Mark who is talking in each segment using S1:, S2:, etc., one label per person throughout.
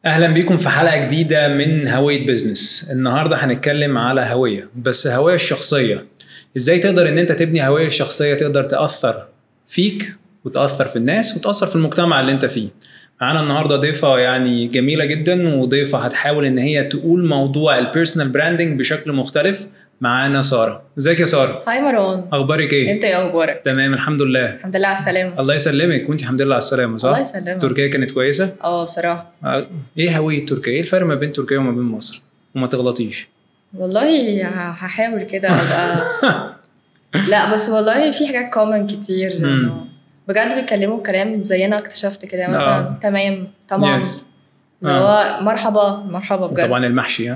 S1: اهلا بيكم في حلقه جديده من هويه بيزنس. النهارده هنتكلم على هويه، بس هويه الشخصيه. ازاي تقدر ان انت تبني هويه شخصيه تقدر تاثر فيك وتاثر في الناس وتاثر في المجتمع اللي انت فيه. معانا النهارده ضيفه يعني جميله جدا، وضيفه هتحاول ان هي تقول موضوع البيرسونال براندنج بشكل مختلف. معانا ساره. ازيك يا ساره؟
S2: هاي مروان،
S1: اخبارك ايه؟
S2: انت ايه اخبارك؟
S1: تمام الحمد لله.
S2: الحمد لله على السلامه.
S1: الله يسلمك، وانت الحمد لله على السلامه. صح؟
S2: الله يسلمك.
S1: تركيا كانت كويسه؟
S2: بصراحه
S1: ايه هوية تركيا؟ ايه الفرق ما بين تركيا وما بين مصر؟ وما تغلطيش.
S2: والله هحاول كده ابقى لا بس والله في حاجات كومن كتير انه بجد بيتكلموا كلام زينا. اكتشفت كده مثلا تمام طبعا اللي هو مرحبا بجد.
S1: طبعا المحشي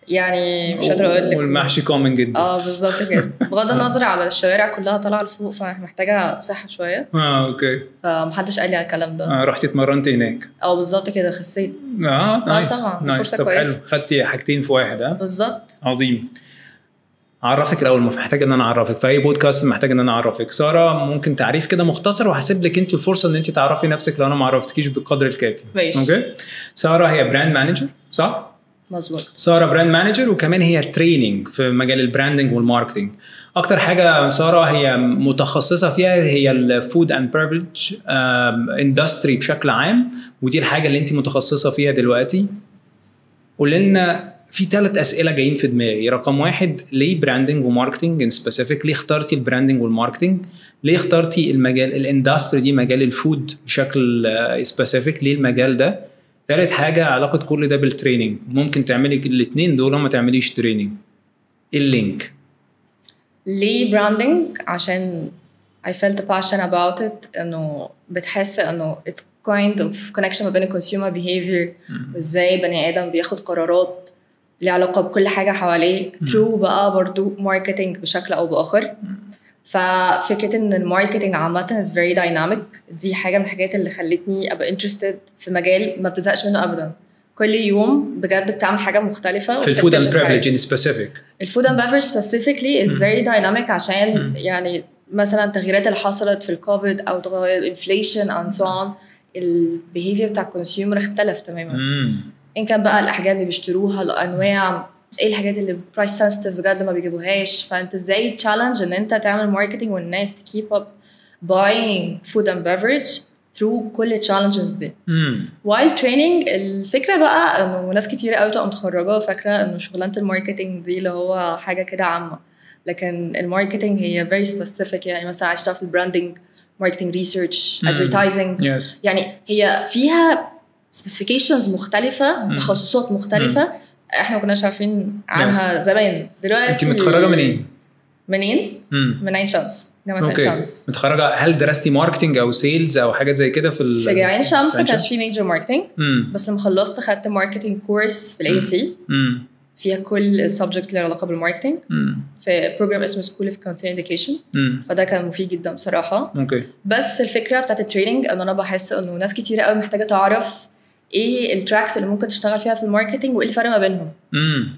S2: يعني مش قادره اقول لك،
S1: والمحشي كومن جدا.
S2: بالظبط كده. بغض النظر على الشوارع كلها طالعه لفوق، فمحتاجه صحه شويه.
S1: اوكي.
S2: فمحدش قال لي على الكلام ده.
S1: رحتي اتمرنت هناك؟
S2: بالظبط كده، خسيت.
S1: نايس.
S2: طبعا
S1: نايس.
S2: فرصه
S1: طب حلو،
S2: كويسه.
S1: خدتي حاجتين في واحد.
S2: بالظبط.
S1: عظيم. اعرفك الاول، محتاج ان انا اعرفك في اي بودكاست، محتاج ان انا اعرفك. ساره ممكن تعريف كده مختصر، وهسيب لك انت الفرصه ان انت تعرفي نفسك لو انا ما عرفتكيش بالقدر الكافي.
S2: ماشي.
S1: اوكي. ساره هي براند مانجر، صح؟
S2: مظبوط.
S1: ساره براند مانجر، وكمان هي تريننج في مجال البراندنج والماركتنج. اكتر حاجه ساره هي متخصصه فيها هي الفود اند بيفرج اندستري بشكل عام، ودي الحاجه اللي انت متخصصه فيها دلوقتي. قول لنا في 3 اسئله جايين في دماغي. رقم 1، ليه براندنج وماركتنج ان سبيسيفيك؟ ليه اخترتي البراندنج والماركتنج؟ ليه اخترتي المجال الاندستري دي، مجال الفود بشكل سبيسيفيك؟ ليه المجال ده؟ ثالث حاجه، علاقه كل ده بالتريننج. ممكن تعملي الاثنين دول وما تعمليش تريننج. اللينك.
S2: ليه براندنج؟ عشان I felt passion about it. انه بتحس انه it's kind of connection ما بين consumer behavior وازاي بني ادم بياخد قرارات ليه علاقه بكل حاجه حواليه through بقى برضو ماركتينج بشكل او باخر. ففكره ان الماركتينج عامه is very dynamic. دي حاجه من الحاجات اللي خلتني ابقى interested في مجال ما بتزهقش منه ابدا. كل يوم بجد بتعمل حاجه مختلفه.
S1: في الفود اند بريفليج ان سبيسيفيك.
S2: الفود اند بيفرج سبيسيفيكلي is very dynamic عشان يعني مثلا التغييرات اللي حصلت في الكوفيد او تغير الانفليشن اند سو اون، البيهيفير بتاع الكونسيومر اختلف تماما. ان كان بقى الاحجام اللي بيشتروها، الانواع، ايه الحاجات اللي برايس سنسيتيف بجد ما بيجيبوهاش. فانت ازاي تشالنج ان انت تعمل ماركتنج والناس تكيب اب باينج فود اند بيفرج through كل التشالنجز دي. while training الفكره بقى انه ناس كتير قوي تبقى متخرجه فاكره انه شغلانه الماركتنج دي اللي هو حاجه كده عامه، لكن الماركتنج هي very specific. يعني مثلا عايز تعرف البراندنج، ماركتنج ريسيرش، ادفرتايزنج، يعني هي فيها specifications مختلفه، تخصصات مختلفه احنا ما كناش عارفين عنها زمان. دلوقتي
S1: انت متخرجه منين؟
S2: من عين شمس، جامعه عين شمس.
S1: متخرجه. هل درستي ماركتنج او سيلز او حاجات زي كده في
S2: عين شمس؟ ما كانش في ميجر ماركتنج، بس لما خلصت خدت ماركتنج كورس في الاي سي فيها كل السبجكتس اللي علاقه بالماركتنج في بروجرام اسمه سكول اوف كونتنت اديوكيشن. فده كان مفيد جدا بصراحه. بس الفكره بتاعت التريننج ان انا بحس انه ناس كتير قوي محتاجه تعرف ايه التراكس اللي ممكن تشتغل فيها في الماركتنج وايه الفرق ما بينهم.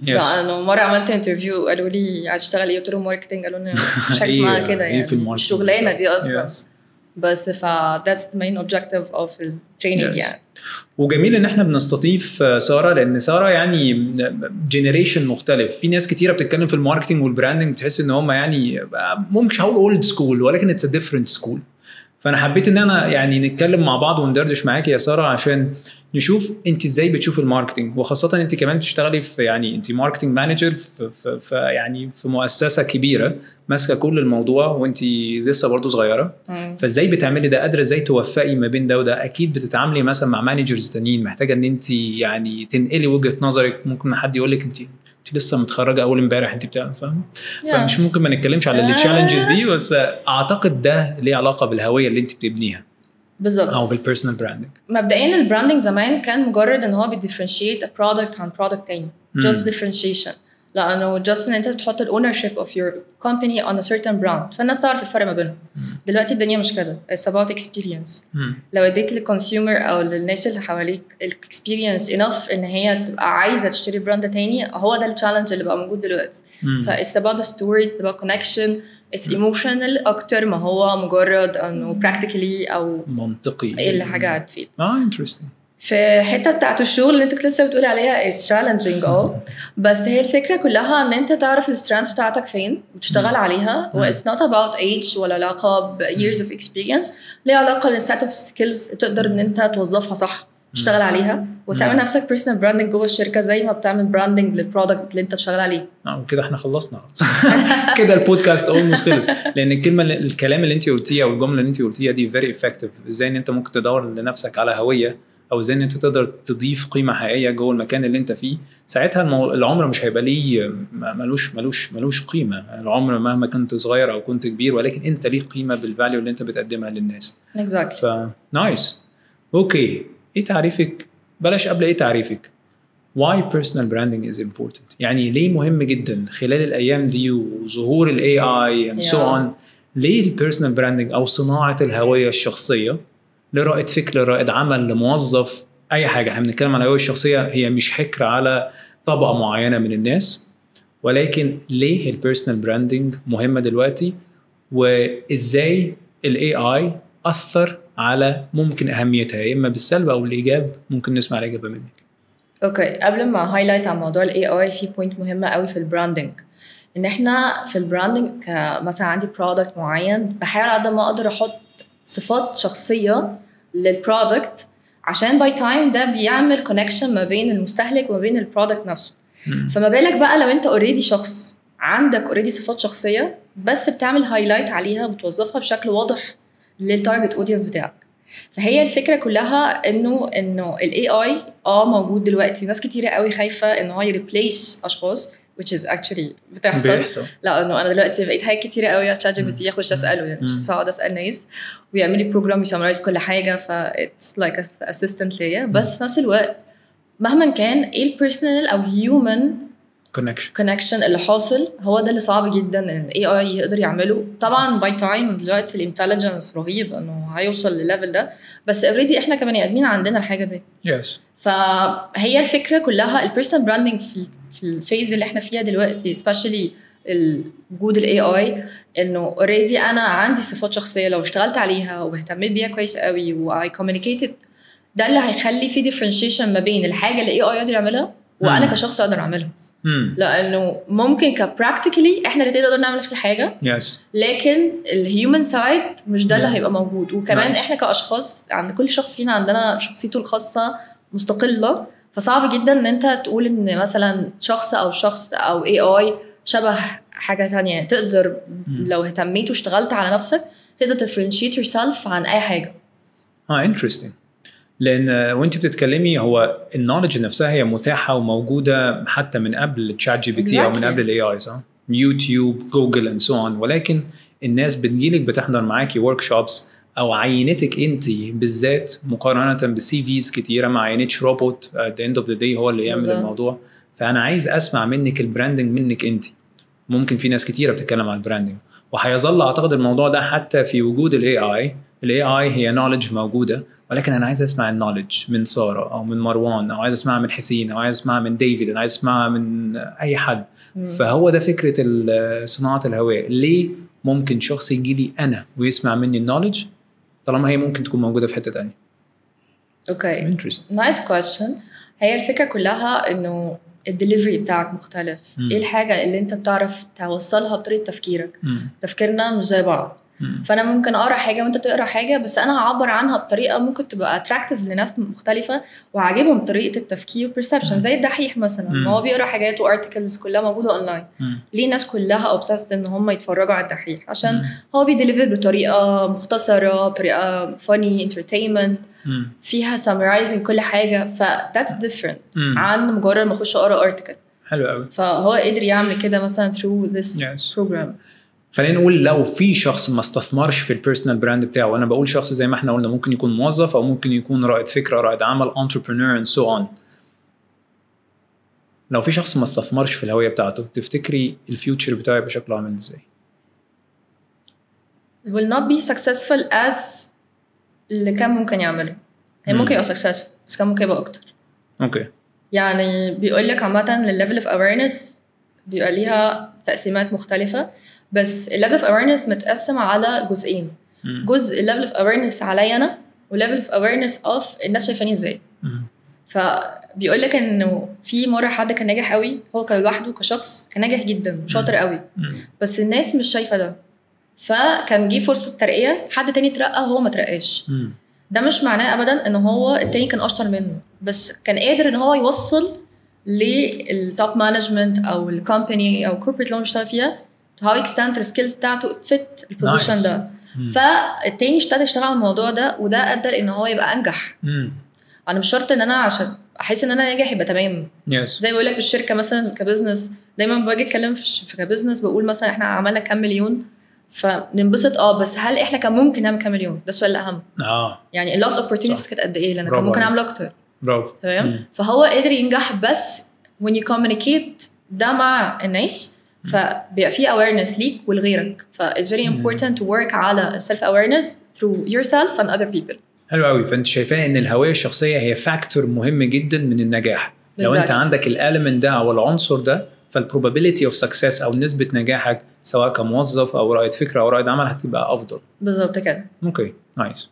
S2: فانا مره عملت انترفيو قالوا لي عايز تشتغل ايه؟ قلت لهم ماركتنج. قالوا لي مش حاجه اسمها كده، يعني الشغلانه دي اصلا. بس that's the main objective of the training. يعني
S1: وجميل ان احنا بنستضيف ساره، لان ساره يعني جينيريشن مختلف. في ناس كتيره بتتكلم في الماركتنج والبراندنج بتحس ان هم يعني ممكن هقول اولد سكول، ولكن اتس ا ديفرنت سكول. فانا حبيت ان انا يعني نتكلم مع بعض وندردش معاكي يا ساره عشان نشوف انت ازاي بتشوف الماركتنج، وخاصه انت كمان بتشتغلي في يعني انت ماركتنج مانجر في يعني في مؤسسه كبيره ماسكه كل الموضوع، وانت لسه برضو صغيره. فازاي بتعملي ده؟ قادره ازاي توفقي ما بين ده وده؟ اكيد بتتعاملي مثلا مع مانجرز تانيين، محتاجه ان انت يعني تنقلي وجهه نظرك. ممكن حد يقول لك انت لسه متخرجه اول امبارح، انت فاهم؟ فمش ممكن ما نتكلمش على التشالنجز دي، بس اعتقد ده ليه علاقه بالهويه اللي انت بتبنيها
S2: بالظبط،
S1: او بالبيرسونال براندنج.
S2: مبدئيا البراندنج زمان كان مجرد ان هو بيديفرنشيت برودكت عن برودكت تاني، just differentiation. لانه just ان انت بتحط الاونرشيب of your company on a certain brand فالناس تعرف الفرق ما بينهم. دلوقتي الدنيا مش كده، it's about experience. لو اديت للكونسيومر او للناس اللي حواليك الاكسبيرينس enough ان هي تبقى عايزه تشتري براند تاني، هو ده التشالنج اللي بقى موجود دلوقتي. it's about the story, it's about connection, it's emotional اكتر ما هو مجرد انه practically او
S1: منطقي
S2: ايه اللي حاجه هتفيد.
S1: interesting.
S2: في حته بتاعت الشغل اللي انت كنت لسه بتقولي عليها is challenging بس هي الفكره كلها ان انت تعرف السترينث بتاعتك فين وتشتغل عليها و it's not about age ولا علاقه ب years of experience، ليها علاقه ل set of skills تقدر ان انت توظفها صح، تشتغل عليها وتعمل نفسك personal branding جوه الشركه زي ما بتعمل branding للبرودكت اللي انت شغال عليه.
S1: وكده احنا خلصنا كده البودكاست اولموست خلص، لان الكلام اللي انت قلتيه او الجمله اللي انت قلتيها دي very effective. ازاي ان انت ممكن تدور لنفسك على هويه، او ازاي ان انت تقدر تضيف قيمه حقيقيه جوه المكان اللي انت فيه. ساعتها العمر مش هيبقى ليه ملوش قيمه. العمر مهما كنت صغير او كنت كبير، ولكن انت ليه قيمه بالفاليو اللي انت بتقدمها للناس.
S2: exactly.
S1: نايس. اوكي، ايه تعريفك؟ بلاش قبل ايه تعريفك، why personal branding is important؟ يعني ليه مهم جدا خلال الايام دي وظهور ال AI and so on؟ ليه ال personal branding او صناعه الهويه الشخصيه لرائد فكر، لرائد عمل، لموظف، اي حاجه؟ احنا بنتكلم عن الهويه الشخصيه، هي مش حكر على طبقه معينه من الناس، ولكن ليه ال personal branding مهمه دلوقتي، وازاي ال AI اثر على ممكن اهميتها يا اما بالسلب او الايجاب. ممكن نسمع الاجابه منك.
S2: اوكي، قبل ما هايلايت عن موضوع الاي اي، في بوينت مهمه قوي في البراندنج، ان احنا في البراندنج مثلا عندي برودكت معين، بحاول قد ما اقدر احط صفات شخصيه للبرودكت، عشان باي تايم ده بيعمل كونكشن ما بين المستهلك وما بين البرودكت نفسه. فما بالك بقى لو انت اوريدي شخص عندك اوريدي صفات شخصيه، بس بتعمل هايلايت عليها وبتوظفها بشكل واضح للتارجت اودينس بتاعك. فهي الفكره كلها انه الاي اي موجود دلوقتي. ناس كتيره قوي خايفه ان هو يريبليس اشخاص which is actually بتحصل. لا، انه انا دلوقتي بقيت حاجات كتيره قوي تشات جي بي تي اخش اساله، يعني مش هقعد اسال ناس ويعمل لي بروجرام يسمرايز كل حاجه، فايتس لايك اسيستنت ليا. بس في نفس الوقت مهما كان ايه البيرسونال او هيومن كونكشن اللي حاصل، هو ده اللي صعب جدا ان الاي اي يقدر يعمله. طبعا باي تايم دلوقتي الانتليجنس رهيب انه هيوصل للليفل ده، بس اوريدي احنا كبني ادمين عندنا الحاجه دي. فهي الفكره كلها البيرسونال براندنج في الفيز اللي احنا فيها دلوقتي، سبيشالي وجود الاي اي، انه اوريدي انا عندي صفات شخصيه لو اشتغلت عليها واهتميت بيها كويس قوي واي كوميونيكيتد، ده اللي هيخلي في ديفرنشيشن ما بين الحاجه اللي الاي اي يقدر يعملها وانا كشخص اقدر اعملها. لانه ممكن كبراكتيكلي احنا الاثنين نقدر نعمل نفس الحاجه، لكن الهيومن سايد مش ده اللي هيبقى موجود. وكمان احنا كاشخاص عند كل شخص فينا عندنا شخصيته الخاصه مستقله، فصعب جدا ان انت تقول ان مثلا شخص او اي اي شبه حاجه تانية. يعني تقدر لو اهتميت واشتغلت على نفسك تقدر تفرنشيت يور سيلف عن اي حاجه.
S1: interesting. لان وانت بتتكلمي هو النولج نفسها هي متاحه وموجوده حتى من قبل تشات جي بي تي او من قبل الاي اي، صح؟ يوتيوب، جوجل اند سو اون. ولكن الناس بتجيلك بتحضر معاكي ورك شوبس او عينتك انت بالذات، مقارنه بالسي فيز كتيره، ما عينتش روبوت at the end of the day هو اللي يعمل الموضوع. فانا عايز اسمع منك البراندنج منك انت. ممكن في ناس كتيره بتتكلم عن البراندنج، وهيظل اعتقد الموضوع ده حتى في وجود الاي اي. الاي اي هي نولج موجوده، ولكن انا عايز اسمع النولج من ساره او من مروان، او عايز اسمعها من حسين، او عايز اسمعها من ديفيد، او عايز اسمعها من اي حد. فهو ده فكره صناعه الهويه. ليه ممكن شخص يجي لي انا ويسمع مني النولج طالما هي ممكن تكون موجوده في حته تانية؟
S2: اوكي، نايس كويستشن. هي الفكره كلها انه الدليفري بتاعك مختلف. ايه الحاجه اللي انت بتعرف توصلها بطريقه تفكيرك؟ تفكيرنا مش زي بعض. فانا ممكن اقرا حاجه وانت تقرا حاجه، بس انا هعبر عنها بطريقه ممكن تبقى اتراكتيف لناس مختلفه وعاجبهم طريقه التفكير بيرسبشن. زي الدحيح مثلا، ما هو بيقرا حاجات وارتكلز كلها موجوده اونلاين. ليه الناس كلها اوبسست ان هم يتفرجوا على الدحيح؟ عشان هو بيديليفر بطريقه مختصره، بطريقه فاني انترتينمنت، فيها سامرايزنج كل حاجه. فذاتس ديفرنت عن مجرد ما اخش اقرا ارتكل.
S1: حلو قوي.
S2: فهو قدر يعمل كده مثلا through this program.
S1: خلينا نقول لو في شخص ما استثمرش في البيرسونال براند بتاعه، وانا بقول شخص زي ما احنا قلنا ممكن يكون موظف او ممكن يكون رائد فكره، رائد عمل، entrepreneur and so on. لو في شخص ما استثمرش في الهويه بتاعته، تفتكري الفيوتشر بتاعه يبقى شكله عامل ازاي؟
S2: will not be successful as اللي كان ممكن يعمله. هي ممكن يبقى successful بس كان ممكن يبقى اكتر.
S1: اوكي. يعني
S2: بيقول لك عامه للليفل اوف اويرنس بيبقى ليها تقسيمات مختلفه، بس الليفل اوف اويرنس متقسم على جزئين. جزء الليفل اوف اويرنس عليا انا، وليفل اوف awareness اوف الناس شايفاني ازاي. فبيقول لك انه في مره حد كان ناجح قوي، هو كان لوحده كشخص كان ناجح جدا وشاطر قوي، بس الناس مش شايفه ده، فكان جه فرصه ترقيه، حد تاني اترقى هو ما ترقاش. ده مش معناه ابدا ان هو التاني كان اشطر منه، بس كان قادر ان هو يوصل للتوب مانجمنت او الكومباني او الكوربريت اللي هو بيشتغل فيها هاو اكستند السكيلز بتاعته فيت البوزيشن ده. فالتاني ابتدى يشتغل على الموضوع ده، وده ادى ان هو يبقى انجح. انا مش شرط ان انا عشان احس ان انا ناجح يبقى تمام. زي بقول لك بالشركه مثلا كبزنس، دايما باجي اتكلم في كبزنس بقول مثلا احنا عملنا كام مليون فننبسط، بس هل احنا كان ممكن نعمل كام مليون؟ ده السؤال الاهم. يعني اللوس اوبورتونيتيز كانت قد ايه؟ لان كان ممكن اعمل اكتر.
S1: برافو.
S2: تمام. فهو قادر ينجح بس when you communicate ده مع الناس، فبيبقى في awareness ليك ولغيرك. ف it's very important to work على self awareness through yourself and other people.
S1: حلو قوي. فانت شايفاه ان الهويه الشخصيه هي فاكتور مهم جدا من النجاح. لو انت عندك الاليمنت ده او العنصر ده، فالبروبابيلتي اوف سكسس او نسبه نجاحك سواء كموظف او رائد فكره او رائد عمل هتبقى افضل.
S2: بالظبط كده.
S1: اوكي نايس.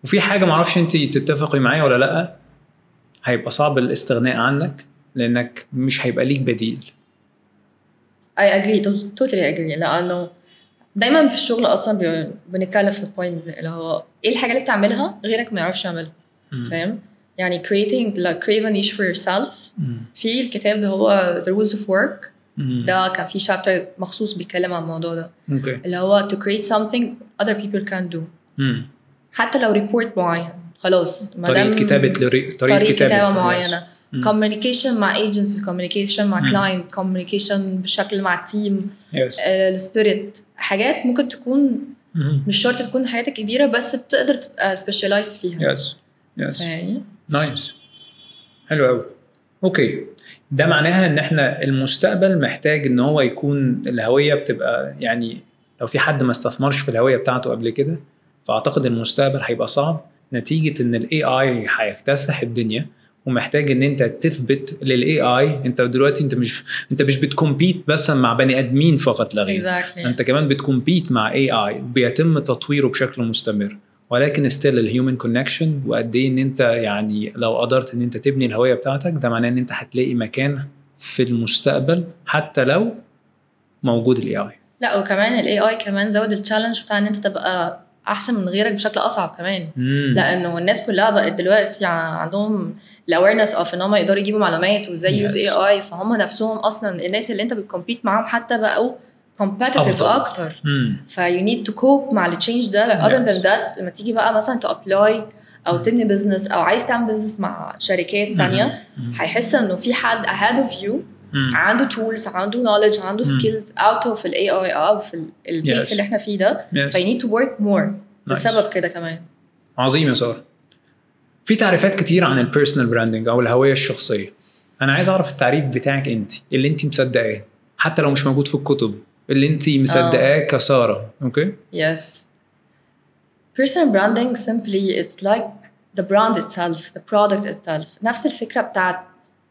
S1: وفي حاجه معرفش انت تتفقي معايا ولا لا، هيبقى صعب الاستغناء عنك لانك مش هيبقى ليك بديل.
S2: I agree totally agree. لانه دايما في الشغل اصلا بنتكلم في البوينت اللي هو ايه الحاجه اللي بتعملها غيرك ما يعرفش يعملها. فاهم؟ يعني creating like crave a niche for yourself. في الكتاب ده هو The Rules of Work. ده كان في شابتر مخصوص بيتكلم عن الموضوع ده. اللي هو to create something other people can do. حتى لو ريبورت معين خلاص،
S1: طريقه
S2: كتابه معينه. communication مع agencies, communication مع client, communication بشكل مع team, السبيريت، حاجات ممكن تكون مش شرط تكون حياتك كبيرة بس بتقدر تبقى specialize فيها.
S1: يعني نايس. حلو قوي. اوكي، ده معناها ان احنا المستقبل محتاج ان هو يكون الهوية بتبقى، يعني لو في حد ما استثمرش في الهوية بتاعته قبل كده فاعتقد المستقبل هيبقى صعب نتيجة ان الاي اي هيكتسح الدنيا، ومحتاج ان انت تثبت للاي اي. انت دلوقتي انت مش بتكمبيت بس مع بني ادمين فقط لا غير. انت كمان بتكمبيت مع اي اي بيتم تطويره بشكل مستمر، ولكن ستيل الهيومن كونكشن. وقد ايه ان انت يعني لو قدرت ان انت تبني الهويه بتاعتك، ده معناه ان انت هتلاقي مكان في المستقبل حتى لو موجود الاي اي.
S2: لا وكمان الاي اي كمان زود التشالنج بتاع ان انت تبقى احسن من غيرك بشكل اصعب كمان. لانه الناس كلها بقت دلوقتي عندهم الاويرنس اوف ان هم يقدروا يجيبوا معلومات وازاي يوز اي اي، فهم نفسهم اصلا الناس اللي انت بتكمبيت معاهم حتى بقوا competitive اكتر. you need to cope مع التشينج ده. like other than that لما تيجي بقى مثلا تو ابلاي او تبني بزنس او عايز تعمل بزنس مع شركات تانية، هيحس انه في حد ahead of you عنده tools، عنده knowledge، عنده skills out of ال AI او في البيس اللي احنا فيه ده. you need to work more بسبب كده كمان.
S1: عظيم يا سارة. في تعريفات كتير عن البيرسونال براندنج او الهوية الشخصية. انا عايز اعرف التعريف بتاعك انت اللي انت مصدقاه، حتى لو مش موجود في الكتب، اللي انت مصدقاه كسارة. اوكي.
S2: Yes. Personal branding simply it's like the brand itself, the product itself. نفس الفكرة بتاعت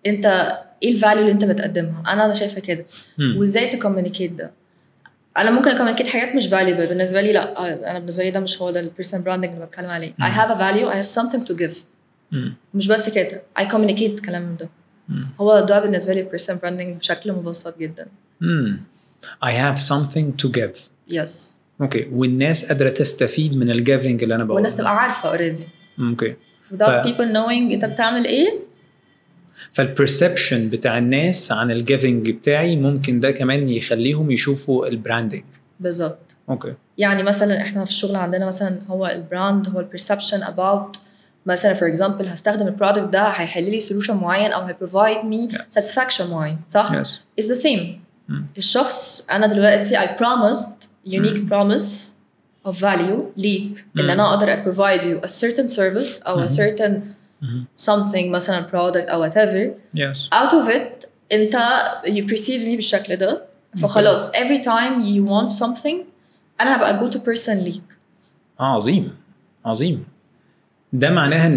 S2: انت ايه الفاليو اللي انت بتقدمها. انا شايفة كده. وازاي تكوميونيكيت ده. انا ممكن اكوميونيكيت حاجات مش valuable بالنسبة لي. لا انا بالنسبة لي ده مش هو ده البيرسونال براندنج اللي بتكلم عليه. I have a value, I have something to give. مش بس كده I communicate الكلام ده. هو ده بالنسبة لي البيرسونال براندنج بشكل مبسط جدا.
S1: I have something to give.
S2: Yes.
S1: اوكي. والناس قادرة تستفيد من الجيفنج اللي انا بقوله.
S2: والناس تبقى عارفة already.
S1: اوكي.
S2: without people knowing انت بتعمل ايه.
S1: فالبرسبشن بتاع الناس عن الجيفنج بتاعي ممكن ده كمان يخليهم يشوفوا البراندنج.
S2: بالظبط.
S1: اوكي.
S2: يعني مثلا احنا في الشغل عندنا مثلا هو البراند هو البرسبشن about مثلا for example هستخدم البرودكت ده هيحل لي solution معين او هيبروفايد مي satisfaction معين، صح؟ It's the same. الشخص أنا دلوقتي I promised unique promise of value ليك إن أنا أقدر provide you a certain service أو a certain something مثلا product أو whatever. Out of it أنت you perceive me بالشكل ده، فخلاص every time you want something أنا هبقى go to person ليك.
S1: عظيم عظيم. ده معناها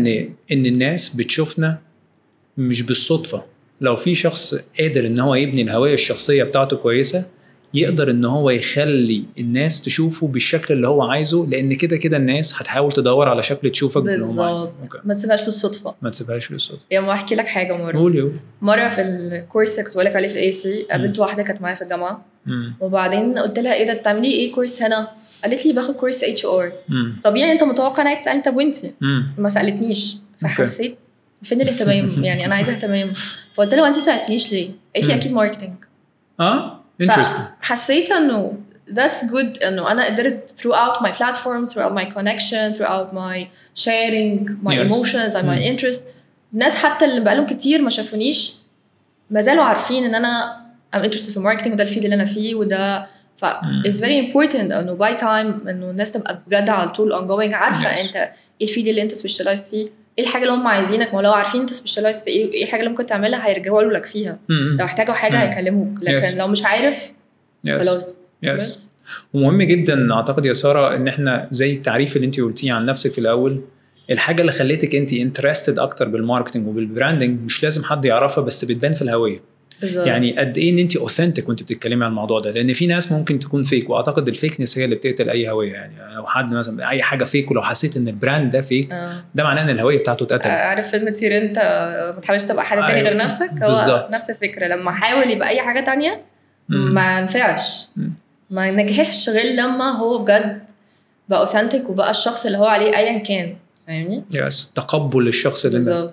S1: إن الناس بتشوفنا مش بالصدفة. لو في شخص قادر ان هو يبني الهوية الشخصية بتاعته كويسة، يقدر ان هو يخلي الناس تشوفه بالشكل اللي هو عايزه، لان كده كده الناس هتحاول تدور على شكل تشوفك باللي هم عايزه.
S2: ما تسيبهاش للصدفه،
S1: ما تسيبهاش للصدفه.
S2: يعني ما احكي لك حاجه. مره في الكورس اللي كنت بقول لك عليه في الاي سي قابلت واحده كانت معايا في الجامعه، وبعدين قلت لها ايه ده بتعملي ايه كورس هنا؟ قالت لي باخد كورس اتش ار. طبيعي انت متوقع انها تسالني طب وانتي؟ ما سالتنيش، فحسيت فين الاهتمام؟ يعني انا عايزه اهتمام. فقلت لها انت سالتنيش ليه؟ قالت لي اكيد ماركتنج. فحسيت انه that's good انه انا قدرت throughout my platform, throughout my connection, throughout my sharing my emotions and my interest. الناس حتى اللي بقالهم كتير ما شافونيش ما زالوا عارفين ان انا I'm interested في الماركتنج، وده الفيلد اللي انا فيه، وده it's very important انه by time انه الناس تبقى بجد على طول ongoing عارفه انت ايه الفيلد اللي انت سبيشالايز فيه، ايه الحاجه اللي هم عايزينك. ما لو عارفين انت سبيشالايز في ايه الحاجه اللي ممكن تعملها هيرجعوا لك فيها. لو احتاجوا حاجه هيكلموك، لكن لو مش عارف خلاص.
S1: ومهم جدا اعتقد يا ساره ان احنا زي التعريف اللي انت قلتيه عن نفسك في الاول، الحاجه اللي خليتك انت انترستد اكتر بالماركتنج وبالبراندنج مش لازم حد يعرفها، بس بتبان في الهويه. بالزبط. يعني قد ايه ان انت اوثنتيك وانت بتتكلمي عن الموضوع ده، لان في ناس ممكن تكون فيك، واعتقد الفيكنس هي اللي بتقتل اي هويه. يعني لو حد مثلا اي حاجه فيك ولو حسيت ان البراند ده فيك ده معناه ان الهويه بتاعته اتقتلت.
S2: عارف فيلم طير انت ما تحاولش تبقى حاجه تانية غير نفسك. هو نفس الفكره، لما حاول يبقى اي حاجه تانية ما ينفعش، ما نجحش غير لما هو بجد بقى اوثنتيك وبقى الشخص اللي هو عليه ايا كان. فاهمني؟
S1: تقبل الشخص ده.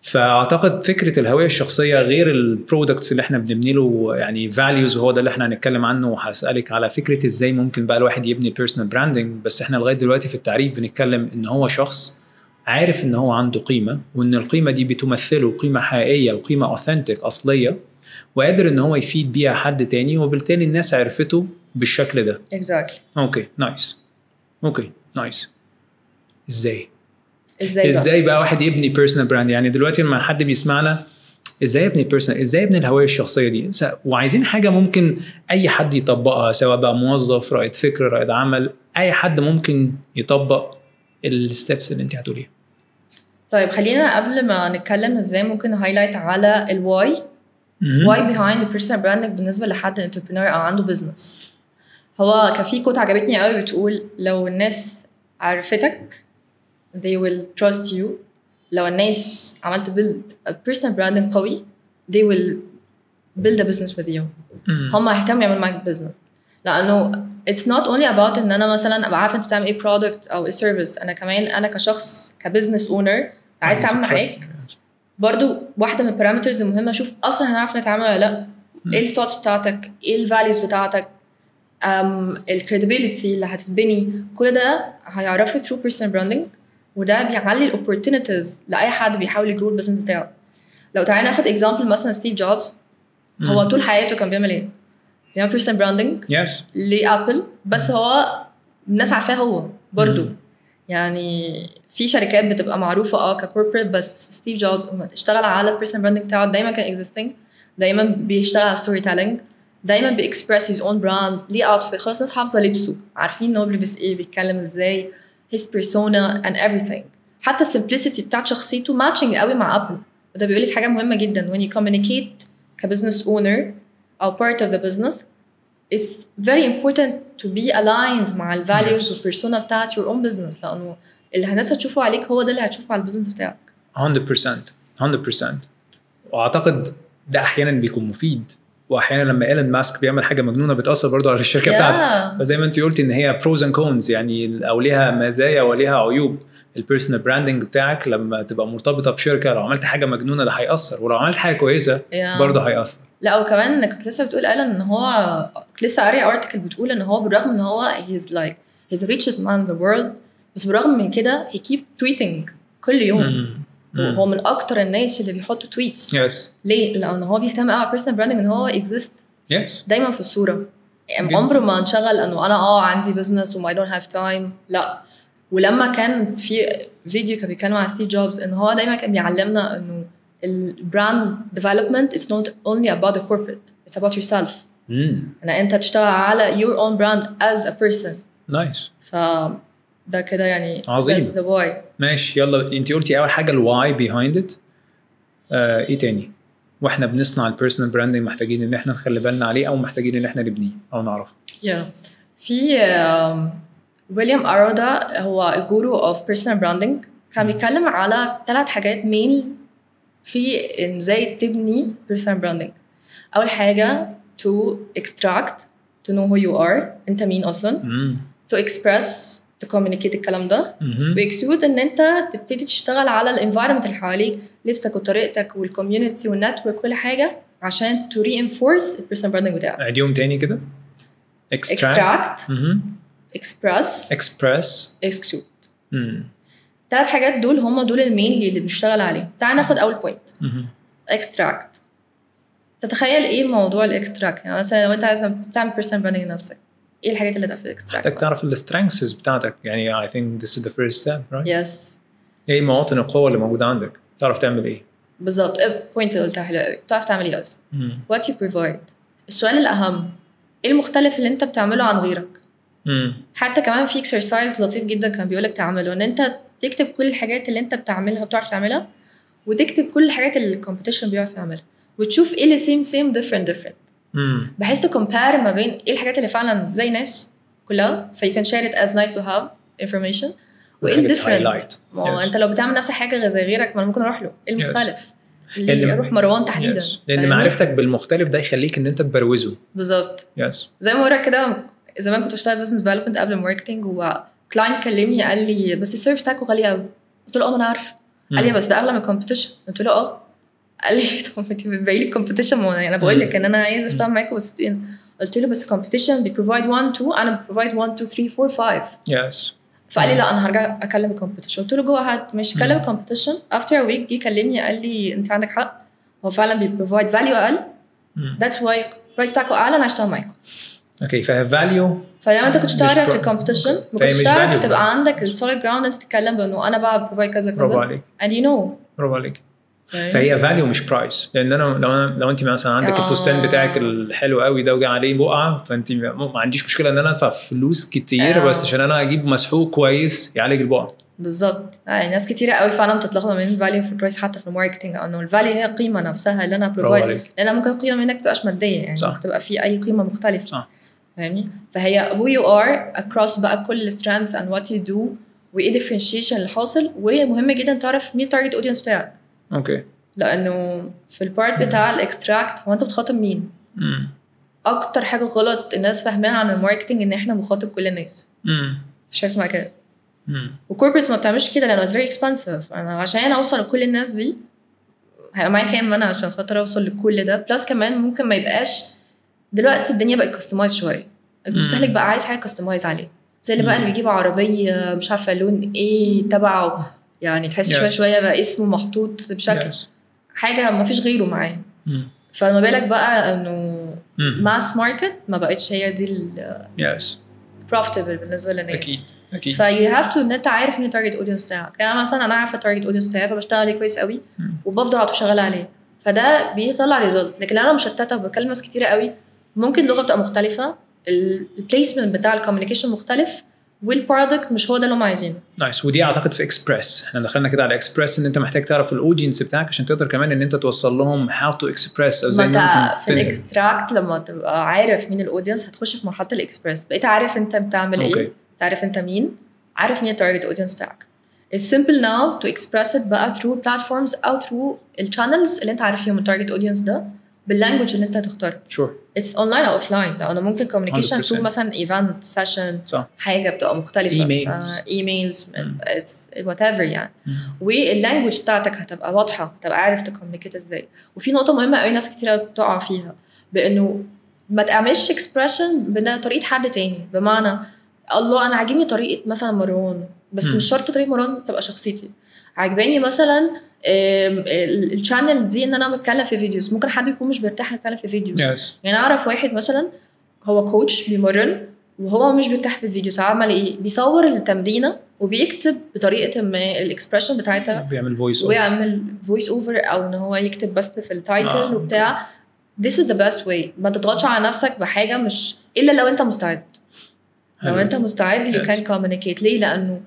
S1: فاعتقد فكره الهويه الشخصيه غير البرودكتس اللي احنا بنبني له يعني فاليوز، وهو ده اللي احنا هنتكلم عنه. وهسالك على فكره ازاي ممكن بقى الواحد يبني بيرسونال براندنج، بس احنا لغايه دلوقتي في التعريف بنتكلم ان هو شخص عارف ان هو عنده قيمه، وان القيمه دي بتمثله قيمه حقيقيه وقيمه اوثنتيك اصليه، وقادر ان هو يفيد بيها حد تاني، وبالتالي الناس عرفته بالشكل ده. اوكي نايس. ازاي بقى واحد يبني بيرسونال براند؟ يعني دلوقتي لما حد بيسمعنا ازاي يبني بيرسونال، ازاي يبني الهويه الشخصيه دي، وعايزين حاجه ممكن اي حد يطبقها، سواء بقى موظف، رائد فكر، رائد عمل، اي حد ممكن يطبق الستبس اللي انت هتقوليها.
S2: طيب خلينا قبل ما نتكلم ازاي ممكن هايلايت على الواي behind the personal branding بالنسبه لحد انتربرينور او عنده بزنس. هو كان في كوت عجبتني قوي بتقول لو الناس عرفتك they will trust you. لو الناس عملت build a personal branding قوي they will build a business with you. هم هيهتموا يعملوا معاك business، لأنه it's not only about إن أنا مثلا أبقى عارفة أنت بتعمل إيه product أو إيه service. أنا كمان أنا كشخص كbusiness owner عايز أتعامل معاك برضو. واحدة من parameters المهمة أشوف أصلا هنعرف نتعامل ولا لأ. إيه الثوتس بتاعتك، إيه الفاليوز بتاعتك، الcredibility اللي هتتبني، كل ده هيعرفه through personal branding. وده بيعلي الاوبورتونيتيز لاي حد بيحاول يجرو البيزنس بتاعه. لو تعالى ناخد اكزامبل مثلا ستيف جوبز، هو طول حياته كان بيعمل ايه؟ بيعمل بيرسونال براندنج لابل، بس هو الناس عارفاه هو برضو. يعني في شركات بتبقى معروفه ككوربريت، بس ستيف جوبز اشتغل على البيرسونال براندنج بتاعه، دايما كان اكزيستنج، دايما بيشتغل على ستوري تيلينج، دايما بيكسبرس هيز اون براند، ليه اوتفيت، خلاص الناس حافظه لبسه، عارفين ان هو بيلبس ايه، بيتكلم ازاي، his persona and everything. حتى simplicity بتاعت شخصيته matching قوي مع ابل. وده بيقولك حاجه مهمه جدا when you communicate كbusiness owner او part of the business, it's very important to be aligned مع الvalues والpersona بتاعت your own business، لانه اللي الناس هتشوفه عليك هو ده اللي هتشوفه على البيزنس بتاعك.
S1: 100%. واعتقد ده احيانا بيكون مفيد، واحيانا لما إيلون ماسك بيعمل حاجه مجنونه بتاثر برضو على الشركه بتاعته. فزي ما انت قلتي ان هي pros and cons، يعني او ليها مزايا وليها عيوب. البيرسونال براندنج بتاعك لما تبقى مرتبطه بشركه، لو عملت حاجه مجنونه ده هيأثر، ولو عملت حاجه كويسه برضو هيأثر.
S2: لا وكمان كنت لسه بتقول إيلون ان هو لسه قاري ارتكل بتقول ان هو بالرغم ان هو he's the richest man in the world، بس بالرغم من كده he keep tweeting كل يوم. وهو من اكتر الناس اللي بيحطوا تويتس. ليه؟ لانه هو بيهتم قوي بالبيرسونال براندنج، ان هو اكزيست دايما في الصوره. يعني عمره ما انشغل انه انا عندي بزنس وما I don't have time. لا. ولما كان في فيديو كان بيتكلم عن ستيف جوبز، ان هو دايما كان بيعلمنا انه البراند ديفلوبمنت is not only about the corporate, it's about yourself. ان انت تشتغل على your own brand as a person.
S1: نايس.
S2: ده كده يعني
S1: عظيم.
S2: the why.
S1: ماشي، يلا انت قلتي اول حاجه الواي behind it. ايه تاني؟ واحنا بنصنع البيرسونال براندنج محتاجين ان احنا نخلي بالنا عليه او محتاجين ان احنا نبنيه او نعرفه؟
S2: في ويليام أرودا هو الجورو اوف بيرسونال براندنج، كان بيتكلم على 3 حاجات مين في ازاي تبني بيرسونال براندنج. اول حاجه to extract to know who you are، انت مين اصلا. to express to communicate الكلام ده. واكسود ان انت تبتدي تشتغل على الانفايرمنت اللي حواليك، لبسك وطريقتك والكوميونتي والنتورك كل حاجه، عشان to reinforce البيرسونال براندنج بتاعك.
S1: عيديهم تاني كده.
S2: extract express execute. 3 حاجات دول هم دول المين اللي بنشتغل عليهم. تعال ناخد اول بوينت. extract. تتخيل ايه موضوع الاكستراكت؟ يعني مثلا لو انت عايز تعمل بيرسونال براندنج لنفسك، ايه الحاجات اللي في الاكستراكت؟
S1: محتاج تعرف السترينثز بتاعتك، يعني I think this is the first step, right?
S2: Yes.
S1: ايه مواطن القوة اللي موجودة عندك؟ تعرف تعمل ايه؟
S2: بالظبط. البوينت اللي قلتها حلوة قوي. تعرف تعمل ايه اصلا؟ what you provide. السؤال الأهم، ايه المختلف اللي انت بتعمله عن غيرك؟ حتى كمان في exercise لطيف جدا كان بيقولك تعمله، ان انت تكتب كل الحاجات اللي انت بتعملها وبتعرف تعملها، وتكتب كل الحاجات اللي الكومبيتيشن بيعرف يعملها، وتشوف ايه اللي same different. بحيث تكمبير ما بين ايه الحاجات اللي فعلا زي ناس كلها ف you can share it as nice to have information، وايه الديفرنت. انت لو بتعمل نفس الحاجه زي غيرك، ما انا ممكن اروح له ايه المختلف. اللي اروح مروان تحديدا،
S1: لان معرفتك بالمختلف ده يخليك ان انت تبروزه.
S2: بالظبط. زي ما بقولك كده، زمان كنت بشتغل بزنس ديفلوبمنت قبل الماركتنج، وكلاينت كلمني قال لي بس السيرفيس بتاعكم غالي قوي. قلت له ما انا عارفه. قال لي بس ده اغلى من الكومبيتيشن. قلت له قال لي طب انت بتبيعي لي الكومبيتيشن، انا بقول لك ان انا عايز اشتغل معاكم بس. قلت له بس الكومبيتيشن بيبروفايد 1 2، انا بروفايد 1 2 3 4 5. فقال لي لا انا هرجع اكلم الكومبيتيشن. قلت له جو اهيد مش كلم الكومبيتيشن. افتر ويك جه كلمني قال لي انت عندك حق، هو فعلا بيبروفايد فاليو اقل، ذاتس واي برايس بتاعكم اعلى، انا هشتغل معاكم.
S1: اوكي فهي فاليو.
S2: فلما انت كنت تعرف في الكومبيتيشن ما كنتش تعرف تبقى عندك السوليد جراوند، انت تتكلم بانه انا بقى بروفايد كذا كذا.
S1: برافو عليك.
S2: and you know.
S1: برافو عليك. فهي فاليو مش برايس. لان انا لو انت مثلا عندك الفستان بتاعك الحلو قوي ده وجا عليه بقعه، فانت ما عنديش مشكله ان انا ادفع فلوس كتير بس عشان انا اجيب مسحوق كويس يعالج البقعه.
S2: بالظبط. ناس كتيره قوي فعلا بتتلخبط من فاليو في البرايس حتى في الماركتنج، انه الفاليو هي القيمه نفسها اللي انا بروفايد، لان ممكن القيمه منك تبقاش ماديه، يعني ممكن تبقى في اي قيمه مختلفه. صح. فاهمني؟ فهي who you are across بقى كل strength and what you do، وايه differentiation اللي حاصل، ومهم جدا تعرف مين target audience بتاعك.
S1: اوكي.
S2: لانه في البارت بتاع الاكستراكت هو انت بتخاطب مين؟ اكتر حاجه غلط الناس فاهماها عن الماركتنج ان احنا بنخاطب كل الناس. مش حاجه اسمها كده. وكوربريتس ما بتعملش كده لانه it's very expensive. انا عشان اوصل لكل الناس دي هيبقى معايا كام انا عشان خاطر اوصل لكل ده، بلس كمان ممكن ما يبقاش. دلوقتي الدنيا بقت كاستمايز شويه، المستهلك بقى عايز حاجه كاستمايز عليه، زي اللي بقى اللي بيجيب عربيه مش عارفه لون ايه تبعه، يعني تحس شويه بقى اسمه محطوط بشكل حاجه ما فيش غيره معاه. فما بالك بقى انه ماس ماركت ما بقتش هي دي بروفيتبل بالنسبه للناس. اكيد. فيو هاف تو ان انت عارف مين التارجت اودينس بتاعك. يعني مثلا انا عارفه التارجت اودينس بتاعي فبشتغل عليه كويس قوي وبفضل على طول شغاله عليه، فده بيطلع ريزلت. لكن انا مشتته وبكلم ناس كتيره قوي، ممكن اللغه تبقى مختلفه، البليسمنت بتاع الكوميونيكيشن مختلف، والبرودكت مش هو ده اللي هم عايزينه. نايس. ودي اعتقد في اكسبريس احنا دخلنا كده على اكسبريس، ان انت محتاج تعرف الاودينس بتاعك عشان تقدر كمان ان انت توصل لهم هاو تو اكسبريس. او زي ما في الاكستراكت لما تبقى عارف مين الاودينس هتخش في مرحله الاكسبريس، بقيت عارف انت بتعمل ايه، تعرف انت مين، عارف مين التارجت اودينس بتاعك. It's simple now to express it بقى through platforms او through الشانلز اللي انت عارف فيهم التارجت اودينس ده، باللانجوج اللي انت هتختاره. It's online او offline. لو انا ممكن communication through مثلا event session حاجه بتبقى مختلفه، emails whatever يعني. واللانجوج بتاعتك هتبقى واضحه، هتبقى عارف تكوميونيكيت ازاي. وفي نقطه مهمه قوي ناس كتير بتقع فيها، بانه ما تعملش expression بطريقه حد تاني. بمعنى الله انا عاجبني طريقه مثلا مروان، بس مش شرط طريقه مروان تبقى شخصيتي. عجباني مثلا الشانل دي ان انا بتكلم في فيديوز، ممكن حد يكون مش بيرتاح يتكلم في فيديوز. يعني اعرف واحد مثلا هو كوتش بيمرن وهو مش بيرتاح في الفيديوز، عمل ايه؟ بيصور التمرينه وبيكتب بطريقه ما الاكسبريشن بتاعتها، بيعمل فويس اوفر او ان هو يكتب بس في التايتل وبتاع. This is the best way. ما تضغطش على نفسك بحاجه مش الا لو انت مستعد. لو انت مستعد you can communicate. ليه؟ لانه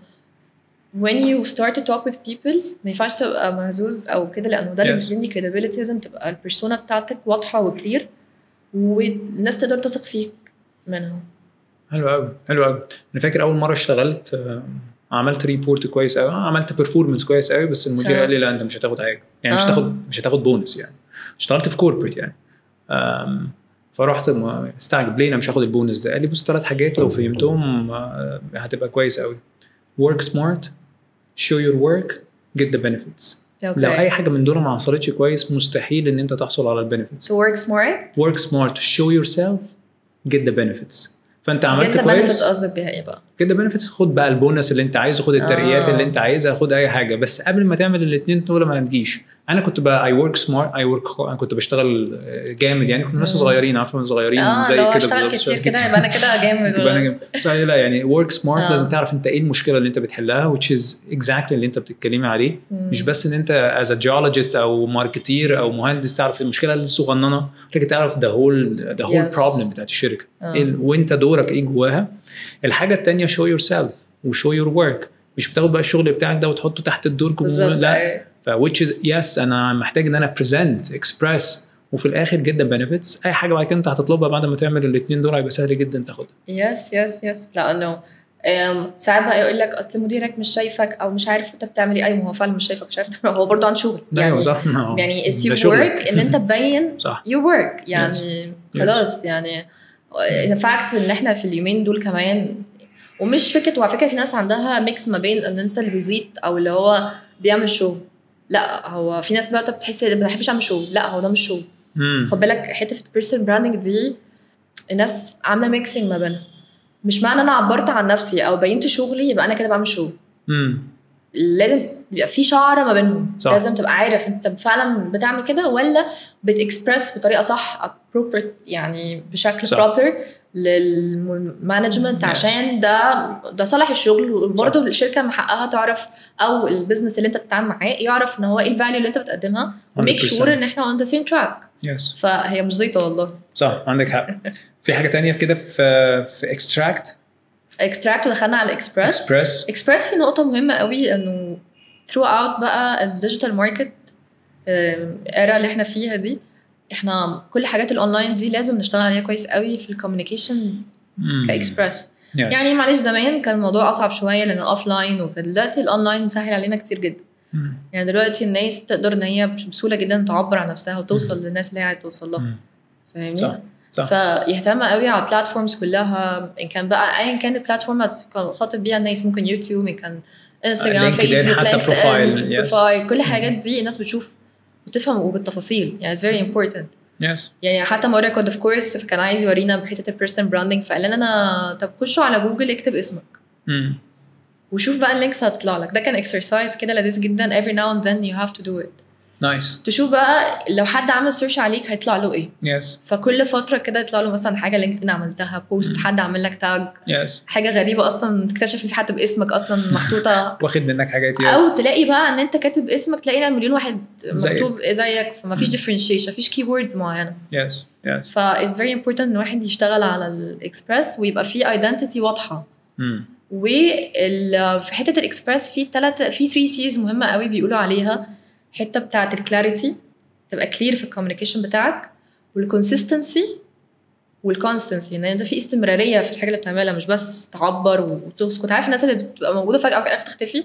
S2: when you start to talk with people ما ينفعش تبقى مهزوز او كده، لانه ده اللي بيديني credibility. لازم تبقى البيرسونا بتاعتك واضحه وكلير والناس تقدر تثق فيك منها.
S1: حلو قوي حلو قوي. انا فاكر اول مره اشتغلت عملت ريبورت كويس قوي، عملت بيرفورمانس كويس قوي، بس المدير قال لي لا انت مش هتاخد حاجه يعني، مش هتاخد بونس يعني. اشتغلت في كوربريت يعني. فرحت استعجب ليه انا مش هاخد البونس ده. قال لي بص 3 حاجات لو فهمتهم هتبقى كويس قوي. work smart, show your work, get the benefits. لو اي حاجه من دول ما حصلتش كويس مستحيل ان انت تحصل على البنفيتس.
S2: to work smart,
S1: show yourself, get the benefits. فانت عملت
S2: get the
S1: كويس.
S2: benefits قصدك بيها ايه بقى؟
S1: get the benefits، خد بقى البونس اللي انت عايزه، خد الترقيات اللي انت عايزها، خد اي حاجه، بس قبل ما تعمل الاثنين دول ما تجيش. انا كنت بقى I work smart, انا كنت بشتغل جامد يعني. كنا لسه صغيرين، عارفه صغيرين زي كده
S2: بالظبط كتير كده يبقى انا كده جامد.
S1: صحيح. لا يعني work smart لازم تعرف انت ايه المشكله اللي انت بتحلها which is exactly اللي انت بتتكلمي عليه. مش بس ان انت as a geologist او ماركتير او مهندس تعرف المشكله الصغننه، لكن تعرف the whole problem بتاعت الشركه وانت دورك ايه جواها. الحاجه الثانيه show yourself و show your work. مش بتاخد بقى الشغل بتاعك ده وتحطه تحت الدور لا. which is yes انا محتاج ان انا present express وفي الاخر جدا benefits. اي حاجه بعد كده انت هتطلبها بعد ما تعمل الاثنين دول هيبقى سهل جدا تاخدها.
S2: يس لانه ساعات بقى يقول لك اصل مديرك مش شايفك او مش عارف انت بتعمل ايه. هو فعلا مش شايفك، مش عارف، هو برضه عنده شغل يعني. صح. يعني it's your work ان انت تبين your work يعني. خلاص يعني in fact ان احنا في اليومين دول كمان، ومش فكره، وعلى فكره في ناس عندها ميكس ما بين ان انت اللي بيزيد او اللي هو بيعمل شو. لا هو في ناس بقى بتحس ما بحبش اعمل شو، لا هو ده مش شو. خد بالك حته في البيرسونال براندنج دي الناس عامله ميكسنج ما بينها. مش معنى انا عبرت عن نفسي او بينت شغلي يبقى انا كده بعمل شو. لازم يبقى في شعره ما بينهم. لازم تبقى عارف انت فعلا بتعمل كده ولا بتكسبرس بطريقه صح appropriate يعني بشكل proper للمانجمنت عشان ده صالح الشغل. وبرضه الشركه من حقها تعرف او البيزنس اللي انت بتتعامل معاه يعرف ان هو ايه الفاليو اللي انت بتقدمها وميك شور ان احنا on the same track. فهي مش زيطه والله. صح
S1: عندك حق. في حاجه تانية كده في اكستراكت
S2: ودخلنا على اكسبرس في نقطه مهمه قوي انه throughout بقى الديجيتال ماركت ايرا اللي احنا فيها دي، احنا كل حاجات الاونلاين دي لازم نشتغل عليها كويس قوي في الكوميونيكيشن كاكسبرس. يعني معلش زمان كان الموضوع اصعب شويه لانه اوف لاين، ودلوقتي الاونلاين مسهل علينا كتير جدا. يعني دلوقتي الناس تقدر ان هي بسهوله جدا تعبر عن نفسها وتوصل للناس اللي هي عايزه توصل لها. فاهمني؟ صح. فيهتم قوي على البلاتفورمز كلها، ان كان بقى ايا كان البلاتفورم خاطب بيها الناس، ممكن يوتيوب، كان انستغرام، فيسبوك، حتى بروفايل كل الحاجات دي الناس بتشوف وتفهم وبالتفاصيل. يعني it's very important. يعني حتى مرة كنت في كورس كان عايز يورينا بحته البيرسونال براندنج، فقال لنا طب خشوا على جوجل اكتب اسمك وشوف بقى اللينكس هتطلع لك. ده كان اكسرسايز كده لذيذ جدا. every now and then you have to do it.
S1: نايس.
S2: تشوف بقى لو حد عمل سيرش عليك هيطلع له ايه. فكل فتره كده يطلع له مثلا حاجه لينكدين عملتها، بوست حد عمل لك تاج، حاجه غريبه اصلا تكتشف ان في حد باسمك اصلا محطوطه
S1: واخد منك حاجات.
S2: او تلاقي بقى ان انت كاتب اسمك تلاقي مليون واحد مكتوب زيك، فما فيش ديفرنشيشن، مفيش كي ووردز معينه. فا it's very important ان الواحد يشتغل على الاكسبرس ويبقى فيه ايدنتيتي واضحه. وفي حته الاكسبرس في 3 سيز مهمه قوي بيقولوا عليها. حته بتاعه الكلاريتي، تبقى كلير في الكوميونيكيشن بتاعك، والكونسيستنسي والكونستنسي، ان انت في استمراريه في الحاجه اللي بتعملها، مش بس تعبر وتسكت. عارف الناس اللي بتبقى موجوده فجاه وفجاه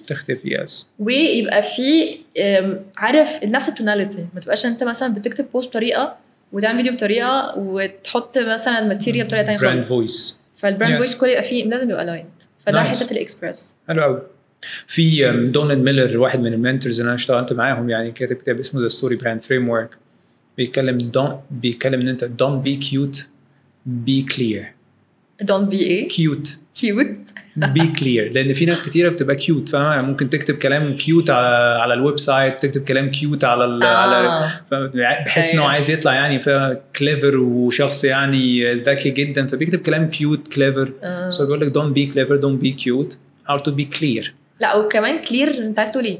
S2: تختفي. ويبقى في عارف نفس التوناليتي، ما تبقاش انت مثلا بتكتب بوست بطريقه وتعمل فيديو بطريقه وتحط مثلا ماتيريال بطريقه ثانيه خالص.
S1: براند فويس.
S2: فالبراند فويس كله يبقى فيه لازم يبقى لايند. فده حته الاكسبرس.
S1: حلو قوي. في دونالد ميلر واحد من المنتورز اللي انا اشتغلت معاهم، يعني كاتب كتاب اسمه The Story Brand Framework. بيتكلم ان انت don't be cute, be clear.
S2: don't be ايه؟
S1: cute be clear. لان في ناس كتيره بتبقى كيوت، فاهمه؟ ممكن تكتب كلام كيوت على الويب سايت، تكتب كلام كيوت على بحس انه عايز يطلع يعني كليفر وشخص يعني ذكي جدا، فبيكتب كلام كيوت كليفر. so بيقول لك don't be clever, don't be cute, how to be clear.
S2: لا وكمان كلير انت عايز تقول ايه.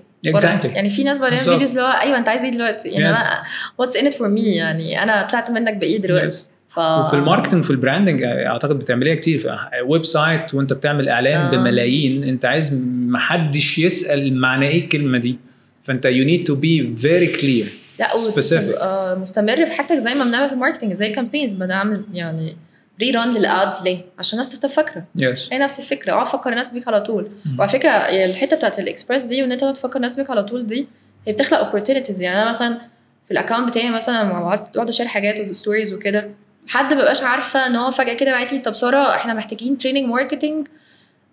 S2: يعني في ناس بقى فيديوز اللي هو ايوه انت عايز ايه دلوقتي، يعني انا what's in it for me، يعني انا طلعت منك بايه دلوقتي.
S1: وفي الماركتنج وفي البراندنج اعتقد بتعمليها كتير. ويب سايت وانت بتعمل اعلان بملايين، انت عايز محدش يسال معنى ايه الكلمه دي، فانت you need to be very clear.
S2: لا مستمر في حاجتك زي ما بنعمل في الماركتنج، زي كامبينز بنعمل يعني ري ران للادز. ليه؟ عشان الناس تفضل فاكره. هي نفس الفكره، اقعد فكر الناس بيك على طول. وعلى فكره الحته بتاعت الاكسبرس دي وان انت تفكر الناس بيك على طول دي هي بتخلق اوبورتونيتيز. يعني انا مثلا في الاكونت بتاعي مثلا بقعد اشير حاجات وستوريز وكده، حد مبقاش عارفه ان هو فجاه كده بعت لي طب ساره احنا محتاجين تريننج ماركتنج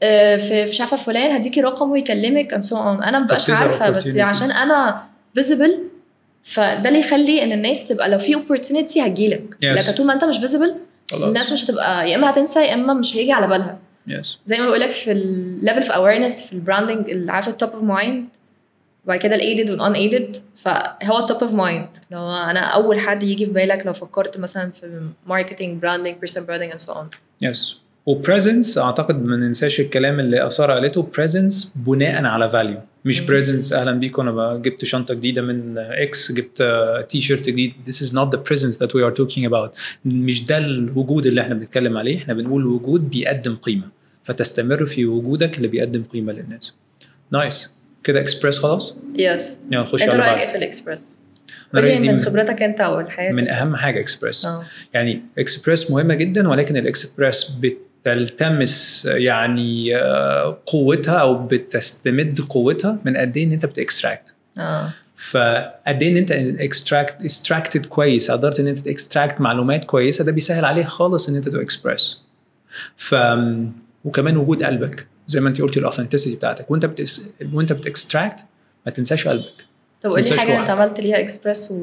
S2: في مش عارفه فلان، هديكي رقمه يكلمك and so on. انا مبقاش عارفه، بس عشان انا فيزيبل فده اللي يخلي ان الناس تبقى لو في opportunity هتجيلك. لكن طول ما انت مش فيزيبل الناس مش هتبقى، يا اما هتنسى يا اما مش هيجي على بالها. زي ما بقول لك في الليفل اوف awareness في البراندنج اللي عارفه التوب اوف مايند، وبعد كده الايدد والان ايدد. فهو التوب اوف مايند لو انا اول حد يجي في بالك لو فكرت مثلا في ماركتنج براندنج بيرسونال براندنج اند سو اون.
S1: يس. وبريزنس اعتقد ما ننساش الكلام اللي ساره قالته، بريزنس بناء على فاليو، مش بريزنس اهلا بيكم انا جبت شنطه جديده من اكس، جبت تي شيرت جديد. This is not the presence that we are talking about. مش ده الوجود اللي احنا بنتكلم عليه، احنا بنقول وجود بيقدم قيمه، فتستمر في وجودك اللي بيقدم قيمه للناس. نايس كده. اكسبرس خلاص.
S2: يس.
S1: يلا نخش على بعض.
S2: انت رايك في الاكسبرس؟ من خبرتك انت او الحياه
S1: من اهم حاجه اكسبرس. يعني اكسبرس مهمه جدا، ولكن الاكسبرس بتلتمس يعني قوتها او بتستمد قوتها من قد ايه ان انت بتاكستراكت. فقد ايه ان انت اكستراكتد كويس، قدرت ان انت تاكستراكت معلومات كويسه، ده بيسهل عليك خالص ان انت تاكسبرس. وكمان وجود قلبك زي ما انت قلتي، الاوثنتسيتي بتاعتك وانت بتاكستراكت ما تنساش قلبك.
S2: طب قولي حاجه انت عملت ليها اكسبرس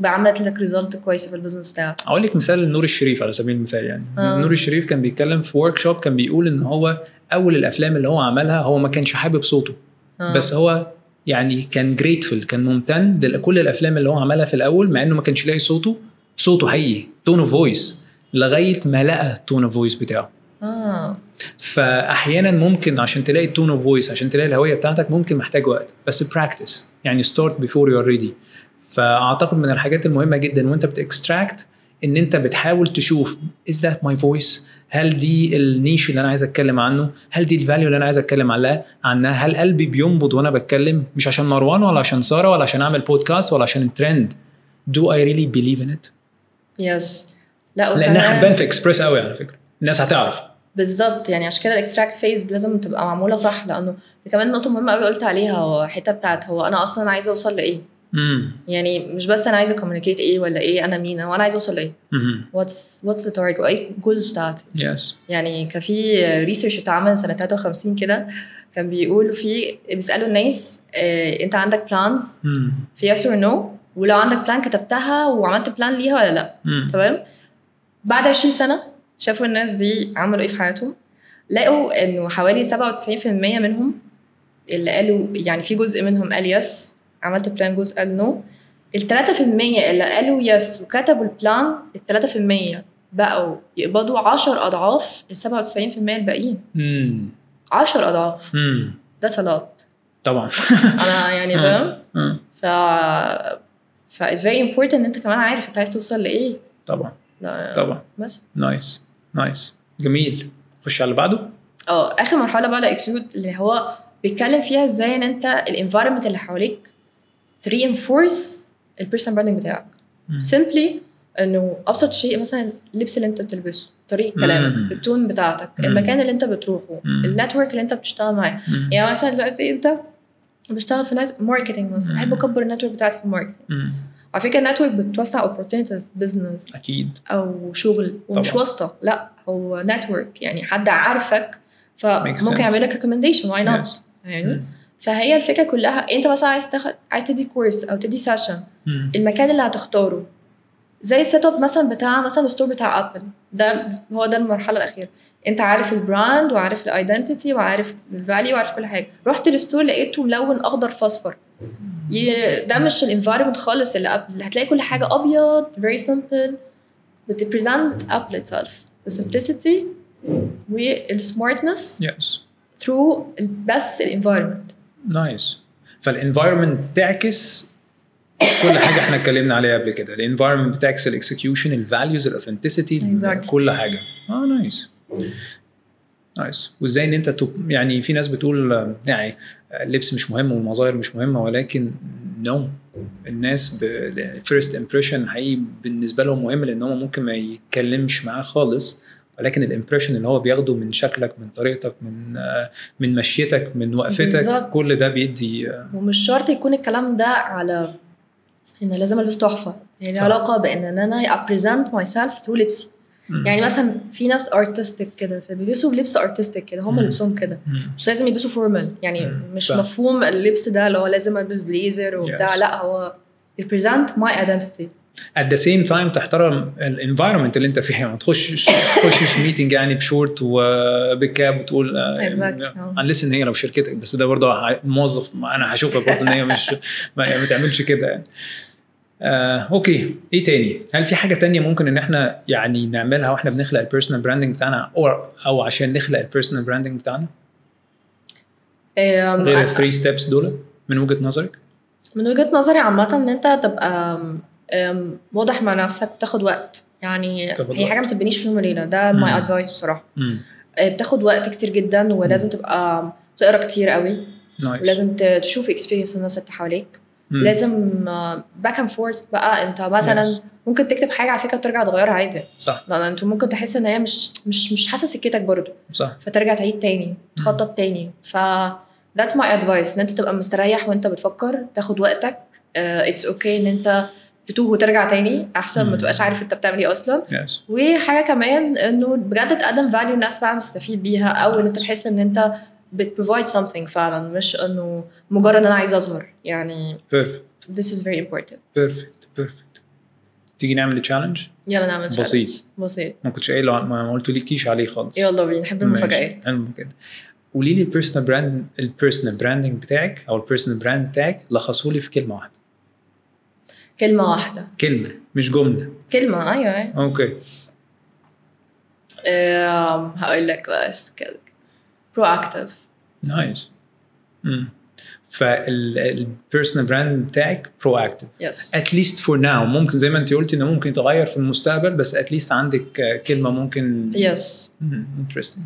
S2: وعملت لك ريزلت كويس في البيزنس بتاعك.
S1: اقول لك مثال نور الشريف على سبيل المثال. يعني نور الشريف كان بيتكلم في ورك شوب، كان بيقول ان هو اول الافلام اللي هو عملها هو ما كانش حابب صوته. بس هو يعني كان جريتفul، كان ممتن لكل الافلام اللي هو عملها في الاول، مع انه ما كانش لاقي صوته حقيقي، تون اوف فويس، لغايه ما لقى التون اوف فويس بتاعه. فاحيانا ممكن عشان تلاقي التون اوف فويس، عشان تلاقي الهويه بتاعتك، ممكن محتاج وقت، بس براكتس يعني ستارت بيفور يو ار ريدي. فاعتقد من الحاجات المهمه جدا وانت بتاكستراكت ان انت بتحاول تشوف is that my voice، هل دي النيش اللي انا عايز اتكلم عنه، هل دي الفاليو اللي انا عايز اتكلم عنها، هل قلبي بينبض وانا بتكلم، مش عشان مروان ولا عشان ساره ولا عشان اعمل بودكاست ولا عشان الترند. do I really believe in it؟
S2: يس.
S1: لانها حبان في اكسبرس قوي على فكره، الناس هتعرف
S2: بالظبط. يعني عشان كده الاكستراكت فيز لازم تبقى معموله صح، لانه كمان نقطه مهمه قوي قلت عليها، هو حته بتاعت هو انا اصلا عايزه اوصل لايه. يعني مش بس انا عايزه كوميونيكيت ايه ولا ايه، انا مين، هو انا عايزه اوصل لايه. what's the target وايه الجولز بتاعتي. يعني كان في ريسيرش اتعمل سنه 53 كده، كان بيقولوا فيه بيسالوا الناس انت عندك بلانز في yes or no، ولو عندك بلان كتبتها وعملت بلان ليها ولا لا. تمام. بعد 20 سنه شافوا الناس دي عملوا ايه في حياتهم، لقوا انه حوالي 97% منهم اللي قالوا يعني في جزء منهم قال يس عملت بلان، جزء قال نو. 3% اللي قالوا يس وكتبوا البلان، 3% بقوا يقبضوا 10 اضعاف ال 97% الباقيين. 10 اضعاف. ده صلاة طبعا. انا يعني فاهم. ف it's very important ان انت كمان عارف انت عايز توصل لايه.
S1: طبعا بس نايس جميل. خش على اللي بعده.
S2: اخر مرحله بقى الاكسكيوت، اللي هو بيتكلم فيها ازاي ان انت الانفايرمنت اللي حواليك ترينفورس البيرسونال براندنج بتاعك. سيمبلي انه ابسط شيء مثلا اللبس اللي انت بتلبسه، طريقه كلامك، التون بتاعتك، المكان اللي انت بتروحه، النتورك اللي انت بتشتغل معاه. يعني مثلا دلوقتي انت بشتغل في ماركتنج مثلا، بحب اكبر النتورك بتاعتي في الماركتنج. على فكره النتورك بتوسع opportunities بزنس
S1: اكيد
S2: او شغل، ومش واسطه، لا هو نتورك يعني حد عارفك فممكن يعمل لك ريكومنديشن، واي نوت يعني. فهي الفكره كلها انت مثلا عايز تدي كورس او تدي سيشن، المكان اللي هتختاره زي السيت اب مثلا بتاع مثلا الستور بتاع ابل، ده هو ده المرحله الاخيره. انت عارف البراند وعارف الايدنتيتي وعارف الفاليو وعارف كل حاجه، رحت الستور لقيته ملون اخضر فاصفر، ده مش الانفايرمنت خالص اللي ابل. هتلاقي كل حاجه ابيض very simple بتبريزنت ابل itself، the simplicity والsmartness through بس الانفايرمنت.
S1: نايس. فالانفايرمنت تعكس كل حاجه احنا اتكلمنا عليها قبل كده. الانفايرمنت بتاعك، الاكسكيوشن، الفاليوز، الاوثنتسيتي، كل حاجه. نايس. وازاي ان انت يعني في ناس بتقول يعني اللبس مش مهم والمظاهر مش مهمه، ولكن الناس فيرست امبريشن حقيقي بالنسبه لهم مهم، لان هم ممكن ما يتكلمش معاه خالص، ولكن الامبريشن اللي هو بياخده من شكلك، من طريقتك، من مشيتك، من وقفتك بالزبط. كل ده بيدي.
S2: ومش شرط يكون الكلام ده على ان لازم البس تحفه، يعني علاقه بان انا ابريزنت ماي سيلف ثرو لبسي. يعني مثلا في ناس ارتستيك كده فبيلبسوا لبس ارتستيك كده، هم لبسهم كده، مش لازم يلبسوا فورمال. يعني مش مفهوم اللبس ده اللي هو لازم البس بليزر وبتاع، لا هو represent my identity.
S1: at the same time تحترم الانفايرمنت اللي انت فيها، ما تخشش ميتنج يعني بشورت وبكاب وتقول unless ان هي لو شركتك، بس ده برضه الموظف انا هشوفها برضه ان هي مش ما تعملش كده يعني. اوكي، ايه تاني؟ هل في حاجه تانية ممكن ان احنا يعني نعملها واحنا بنخلق البيرسونال براندنج بتاعنا، او عشان نخلق البيرسونال براندنج بتاعنا غير الثري ستيبس دول من وجهه نظرك؟
S2: من وجهه نظري عامه ان انت تبقى واضح مع نفسك، بتاخد وقت. يعني هي حاجه ما تبنيش في يوم وليله، ده ماي ادفايس بصراحه. بتاخد وقت كتير جدا، ولازم تبقى تقرا كتير قوي، ولازم تشوف اكسبيرينس الناس اللي حواليك. لازم باك اند فورث بقى. انت مثلا ممكن تكتب حاجه على فكره وترجع تغيرها عادي،
S1: صح؟
S2: لان انت ممكن تحس ان هي مش حاسه سكتك برضو،
S1: صح،
S2: فترجع تعيد تاني، تخطط تاني. that's my advice، ان انت تبقى مستريح وانت بتفكر، تاخد وقتك. it's okay ان انت تتوه وترجع تاني، احسن ما تبقاش عارف انت بتعمل ايه اصلا. وحاجه كمان انه بجد تقدم فاليو الناس فعلا تستفيد بيها، او ان انت تحس ان انت بتprovide something فعلا، مش انه مجرد ان انا عايز اظهر يعني.
S1: perfect.
S2: this is very important.
S1: perfect. تيجي نعمل تشالنج؟
S2: يلا نعمل
S1: بسيط.
S2: ما
S1: كنتش قايل، ما قلتلكيش عليه خالص.
S2: يلا بينا، نحب المفاجآت.
S1: كده قولي لي البيرسونال براندنج بتاعك او البيرسونال براند بتاعك، لخصوا لي في كلمه واحده.
S2: كلمه واحده؟
S1: كلمه مش جمله.
S2: كلمه. ايوه
S1: اوكي.
S2: هقول لك بس كده proactive.
S1: نايس. فالبيرسونال براند بتاعك proactive.
S2: yes.
S1: at least for now. ممكن زي ما انت قلتي انه ممكن يتغير في المستقبل، بس at least عندك كلمه ممكن.
S2: yes.
S1: interesting.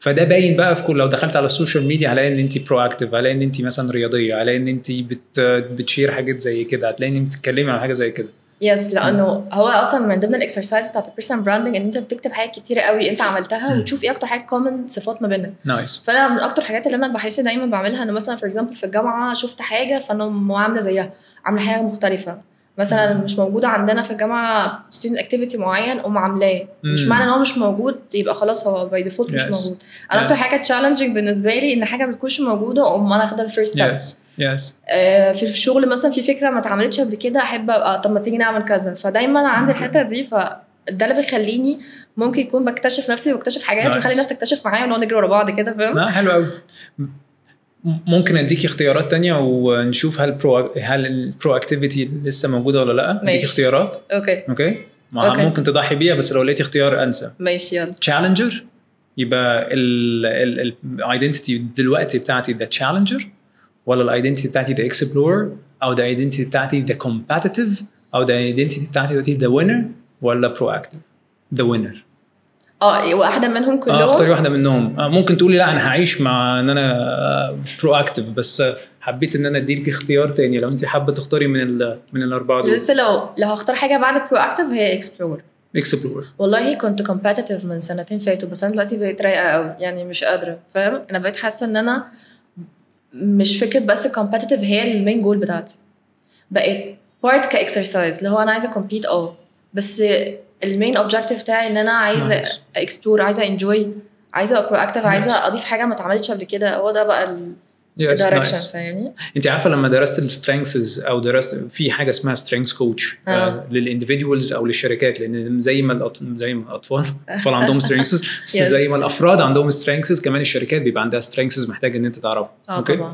S1: فده باين بقى في لو دخلت على السوشيال ميديا هلاقي ان انت proactive، هلاقي ان انت مثلا رياضيه، هلاقي ان انت بتشير حاجات زي كده، هتلاقي ان انت بتتكلمي على حاجه زي كده.
S2: يس، لانه هو اصلا من ضمن الاكسرسايز بتاعت البيرسونال براندنج ان انت بتكتب حاجات كتيره قوي انت عملتها وتشوف ايه اكتر حاجه كومن صفات ما بيننا.
S1: نايس.
S2: فانا من اكتر الحاجات اللي انا بحس دايما بعملها انه مثلا فور اكزامبل في الجامعه شفت حاجه فانا عامله زيها، عامله حاجه مختلفه مثلا مش موجوده عندنا في الجامعه ستودنت اكتيفيتي معين عاملاه، مش معنى ان هو مش موجود يبقى خلاص هو باي ديفولت مش موجود. انا اكتر حاجه تشالنجينج بالنسبه لي ان حاجه بتكونش موجوده انا اخدها الفيرست ستيب. في الشغل مثلا في فكره ما اتعملتش قبل كده، احب ابقى طب ما تيجي نعمل كذا، فدايما عندي الحته دي، فده اللي بيخليني ممكن يكون بكتشف نفسي وبكتشف حاجات وخلي الناس تكتشف معايا ونقعد نجري ورا بعض كده، فاهم؟
S1: حلو قوي. ممكن اديكي اختيارات تانية ونشوف هل البرو اكتيفيتي لسه موجوده ولا لا. اديكي اختيارات. اوكي. ممكن تضحي بيها بس لو لقيتي اختيار انسب.
S2: ماشي يلا.
S1: تشالنجر، يبقى الايدنتيتي دلوقتي بتاعتي ده تشالنجر، ولا الايدنتيتي بتاعتي ده اكسبلور، او ده ايدنتيتي بتاعتي ده كومباتيتيف، او ده ايدنتيتي بتاعتي ده وينر، ولا برو اكتيف؟ ده وينر.
S2: واحده منهم كلهم.
S1: اختاري واحده منهم. ممكن تقولي لا انا هعيش مع ان انا برو اكتيف، بس حبيت ان انا اديلك اختيار تاني لو انت حابه تختاري من الاربعه دول.
S2: بس لو هختار حاجه بعد برو اكتيف هي اكسبلور. والله كنت كومباتيتيف من سنتين فاتوا، بس انا دلوقتي بقيت رايقه قوي، يعني مش قادره، فاهم؟ انا بقيت حاسه ان انا مش فكره بس كومباتيتيف هي المين جول بتاعتي، بقيت بارت كاكسرسايز اللي هو انا عايزه كومبيت بس المين اوبجكتيف بتاعي ان انا عايزه اكسبلور، عايزه انجوي، عايزه ابقى اكتيف، عايزه اضيف حاجه ما اتعملتش قبل كده. هو ده بقى الدايركشن، فاهمني؟ انت عارفه لما درست السترينثز او درست في حاجه اسمها سترينث كوتش للانديفيدوالز او للشركات، لان زي ما الاطفال عندهم سترينثز زي ما الافراد عندهم سترينثز، كمان الشركات بيبقى عندها سترينثز محتاج ان انت تعرفها. اوكي.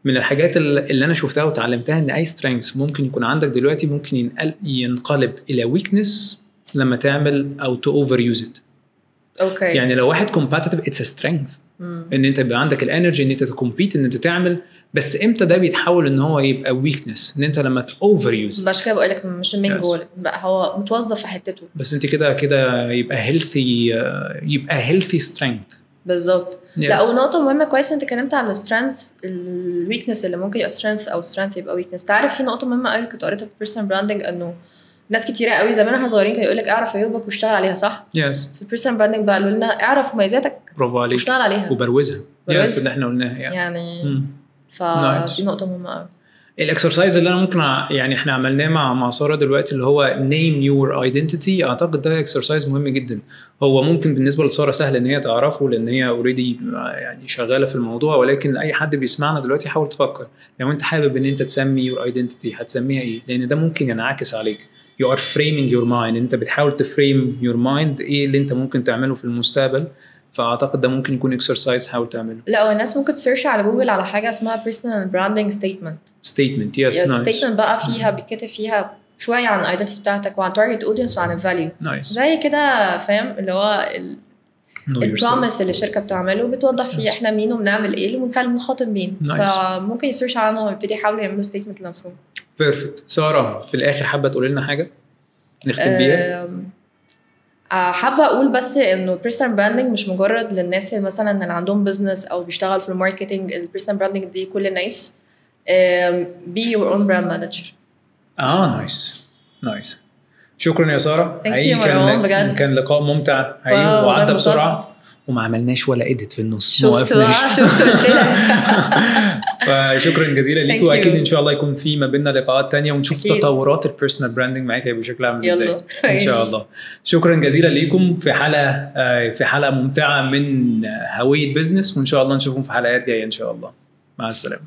S1: من الحاجات اللي انا شفتها وتعلمتها ان اي سترينث ممكن يكون عندك دلوقتي ممكن ينقلب الى ويكنس لما تعمل او تو اوفر يوز ات.
S2: اوكي.
S1: يعني لو واحد كومباتيتيف اتس سترينث ان انت يبقى عندك الانرجي ان انت تكمبيت، ان انت تعمل، بس امتى ده بيتحول ان هو يبقى ويكنس؟ ان انت لما اوفر يوز.
S2: مش كده بقول لك، مش المين جول بقى، هو متوظف في حتته.
S1: بس انت كده يبقى هيلثي سترينث. بالظبط.
S2: لا، ونقطه مهمه كويس انت اتكلمت على السترينث الويكنس اللي ممكن يبقى سترينث او سترينث يبقى ويكنس. تعرف في نقطه مهمه قوي كنت قريتها في بيرسونال براندنج، انه ناس كتيره قوي زمان واحنا صغيرين كانوا يقول لك اعرف عيوبك واشتغل عليها، صح؟
S1: يس.
S2: في البيرسونال براندنج بقى قالوا لنا اعرف مميزاتك،
S1: برافو عليك،
S2: واشتغل عليها
S1: وبروزها. يس، اللي احنا قلناها
S2: يعني فدي نقطه مهمه قوي.
S1: الاكسرسايز اللي انا ممكن يعني احنا عملناه مع ساره دلوقتي اللي هو name your identity، اعتقد ده اكسرسايز مهم جدا. هو ممكن بالنسبه لساره سهل ان هي تعرفه لان هي اوريدي يعني شغاله في الموضوع، ولكن اي حد بيسمعنا دلوقتي حاول تفكر لو انت حابب ان انت تسمي your identity هتسميها ايه، لان ده ممكن ينعكس عليك. you are framing your mind، انت بتحاول تفريم your mind ايه اللي انت ممكن تعمله في المستقبل. فاعتقد ده ممكن يكون اكسرسايز حاول تعمله.
S2: لا، والناس ممكن تسيرش على جوجل على حاجه اسمها personal branding statement.
S1: يس،
S2: statement بقى فيها بيتكتب فيها شويه عن الايدنتي بتاعتك وعن target audience وعن الفاليو. زي كده فاهم اللي هو البروميس اللي الشركه بتعمله بتوضح فيه احنا مين وبنعمل ايه وكان المخاطب مين. فممكن يسيرش عنه ويبتدي يحاولوا يعملوا statement لنفسهم.
S1: بيرفكت. ساره، في الاخر حابه تقول لنا حاجه نختم بيها؟
S2: حابه اقول بس انه البيرسونال براندنج مش مجرد للناس اللي مثلا اللي عندهم بزنس او بيشتغل في الماركتنج. البيرسونال براندنج دي كل الناس. be your own brand manager. نايس. شكرا يا ساره. كان لقاء ممتع وعدى بسرعه وما عملناش ولا ايديت في النص. فشكرا جزيلا ليك، واكيد ان شاء الله يكون في ما بيننا لقاءات تانية ونشوف تطورات البيرسونال براندنج معاك هيبقى شكلها عامل ازاي ان شاء الله. شكرا جزيلا ليكم في حلقه ممتعه من هوية بزنس، وان شاء الله نشوفكم في حلقات جايه ان شاء الله. مع السلامه.